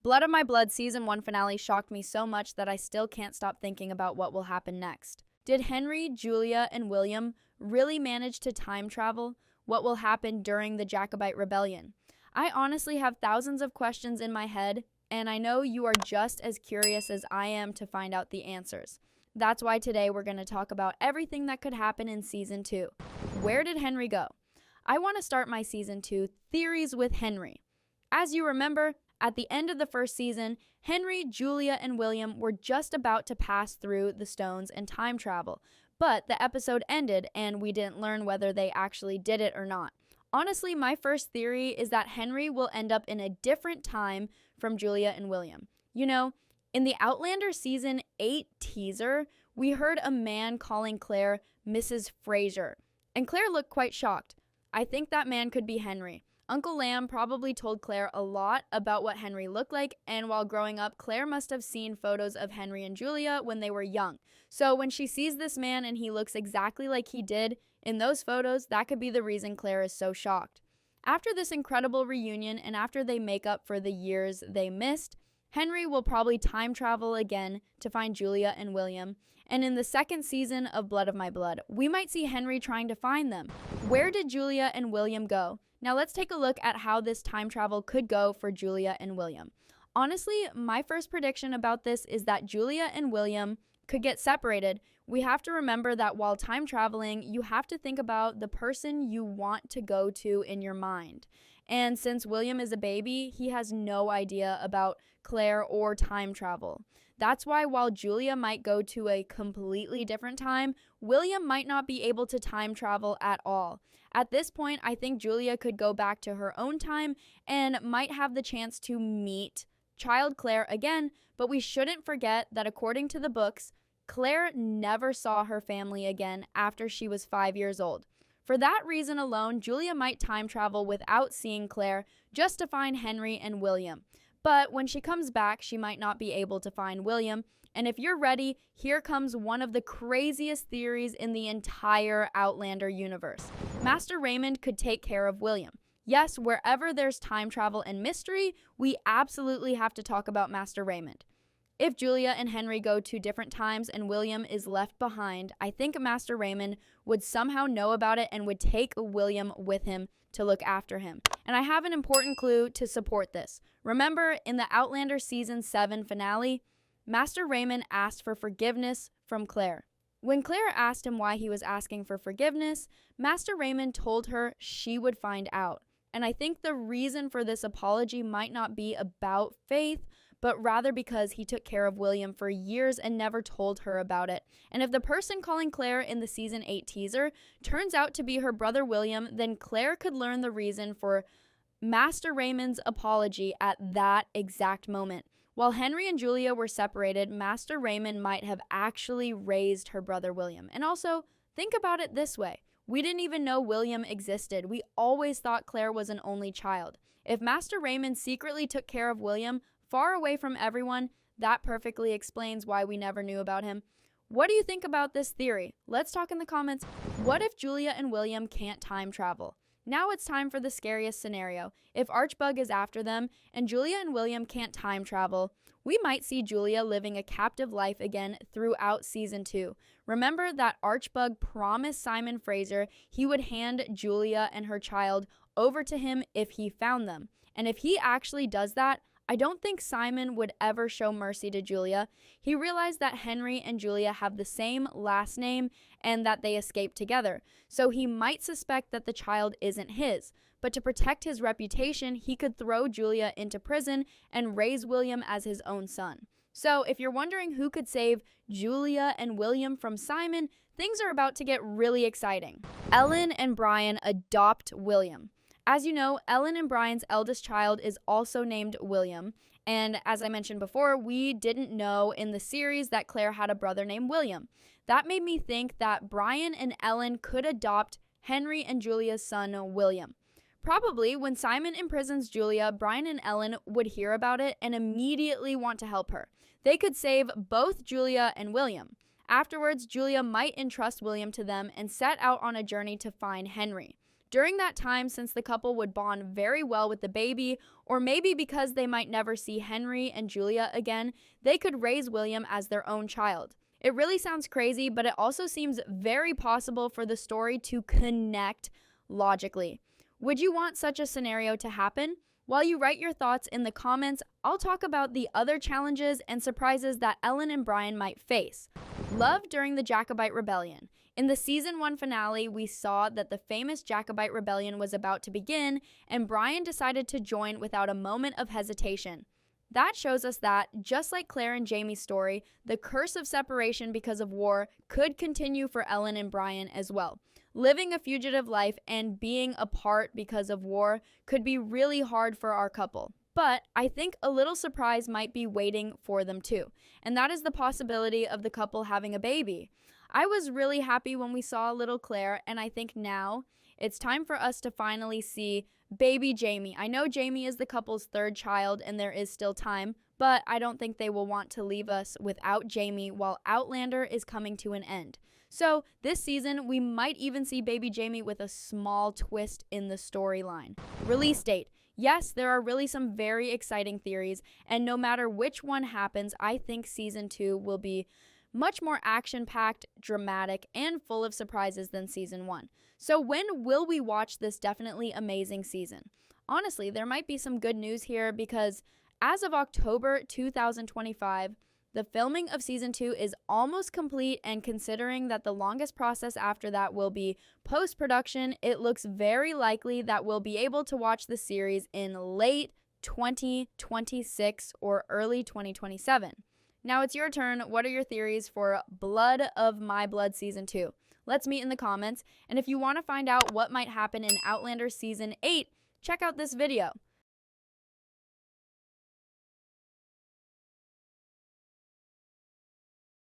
Blood of My Blood Season 1 finale shocked me so much that I still can't stop thinking about what will happen next. Did Henry, Julia, and William really manage to time travel? What will happen during the Jacobite Rebellion? I honestly have thousands of questions in my head, and I know you are just as curious as I am to find out the answers. That's why today we're going to talk about everything that could happen in Season 2. Where did Henry go? I want to start my Season 2 theories with Henry. As you remember, at the end of the first season, Henry, Julia, and William were just about to pass through the stones and time travel, but the episode ended and we didn't learn whether they actually did it or not. Honestly, my first theory is that Henry will end up in a different time from Julia and William. You know, in the Outlander Season 8 teaser, we heard a man calling Claire Mrs. Fraser, and Claire looked quite shocked. I think that man could be Henry. Uncle Lamb probably told Claire a lot about what Henry looked like, and while growing up, Claire must have seen photos of Henry and Julia when they were young. So when she sees this man and he looks exactly like he did in those photos, that could be the reason Claire is so shocked. After this incredible reunion and after they make up for the years they missed, Henry will probably time travel again to find Julia and William. And in the second season of Blood of My Blood, we might see Henry trying to find them. Where did Julia and William go? Now let's take a look at how this time travel could go for Julia and William. Honestly, my first prediction about this is that Julia and William could get separated. We have to remember that while time traveling, you have to think about the person you want to go to in your mind. And since William is a baby, he has no idea about Claire or time travel. That's why while Julia might go to a completely different time, William might not be able to time travel at all. At this point, I think Julia could go back to her own time and might have the chance to meet child Claire again, but we shouldn't forget that according to the books, Claire never saw her family again after she was 5 years old. For that reason alone, Julia might time travel without seeing Claire just to find Henry and William. But when she comes back, she might not be able to find William. And if you're ready, here comes one of the craziest theories in the entire Outlander universe. Master Raymond could take care of William. Yes, wherever there's time travel and mystery, we absolutely have to talk about Master Raymond. If Julia and Henry go to different times and William is left behind, I think Master Raymond would somehow know about it and would take William with him to look after him. And I have an important clue to support this. Remember, in the Outlander Season 7 finale, Master Raymond asked for forgiveness from Claire. When Claire asked him why he was asking for forgiveness, Master Raymond told her she would find out. And I think the reason for this apology might not be about faith, but rather because he took care of William for years and never told her about it. And if the person calling Claire in the Season 8 teaser turns out to be her brother William, then Claire could learn the reason for Master Raymond's apology at that exact moment. While Henry and Julia were separated, Master Raymond might have actually raised her brother William. And also, think about it this way. We didn't even know William existed. We always thought Claire was an only child. If Master Raymond secretly took care of William, far away from everyone, that perfectly explains why we never knew about him. What do you think about this theory? Let's talk in the comments. What if Julia and William can't time travel? Now it's time for the scariest scenario. If Archbug is after them and Julia and William can't time travel, we might see Julia living a captive life again throughout Season 2. Remember that Archbug promised Simon Fraser he would hand Julia and her child over to him if he found them. And if he actually does that, I don't think Simon would ever show mercy to Julia. He realized that Henry and Julia have the same last name and that they escaped together, so he might suspect that the child isn't his. But to protect his reputation, he could throw Julia into prison and raise William as his own son. So if you're wondering who could save Julia and William from Simon, things are about to get really exciting. Ellen and Brian adopt William. As you know, Ellen and Brian's eldest child is also named William, and as I mentioned before, we didn't know in the series that Claire had a brother named William. That made me think that Brian and Ellen could adopt Henry and Julia's son, William. Probably when Simon imprisons Julia, Brian and Ellen would hear about it and immediately want to help her. They could save both Julia and William. Afterwards, Julia might entrust William to them and set out on a journey to find Henry. During that time, since the couple would bond very well with the baby, or maybe because they might never see Henry and Julia again, they could raise William as their own child. It really sounds crazy, but it also seems very possible for the story to connect logically. Would you want such a scenario to happen? While you write your thoughts in the comments, I'll talk about the other challenges and surprises that Ellen and Brian might face. Love during the Jacobite Rebellion. In the season 1 finale, we saw that the famous Jacobite Rebellion was about to begin, and Brian decided to join without a moment of hesitation. That shows us that, just like Claire and Jamie's story, the curse of separation because of war could continue for Ellen and Brian as well. Living a fugitive life and being apart because of war could be really hard for our couple. But I think a little surprise might be waiting for them too, and that is the possibility of the couple having a baby. I was really happy when we saw little Claire, and I think now it's time for us to finally see baby Jamie. I know Jamie is the couple's third child and there is still time, but I don't think they will want to leave us without Jamie while Outlander is coming to an end. So this season, we might even see baby Jamie with a small twist in the storyline. Release date. Yes, there are really some very exciting theories, and no matter which one happens, I think season 2 will be much more action-packed, dramatic, and full of surprises than season 1. So when will we watch this definitely amazing season? Honestly, there might be some good news here because as of October 2025, the filming of season 2 is almost complete, and considering that the longest process after that will be post-production, it looks very likely that we'll be able to watch the series in late 2026 or early 2027. Now it's your turn. What are your theories for Blood of My Blood Season 2? Let's meet in the comments. And if you want to find out what might happen in Outlander Season 8, check out this video.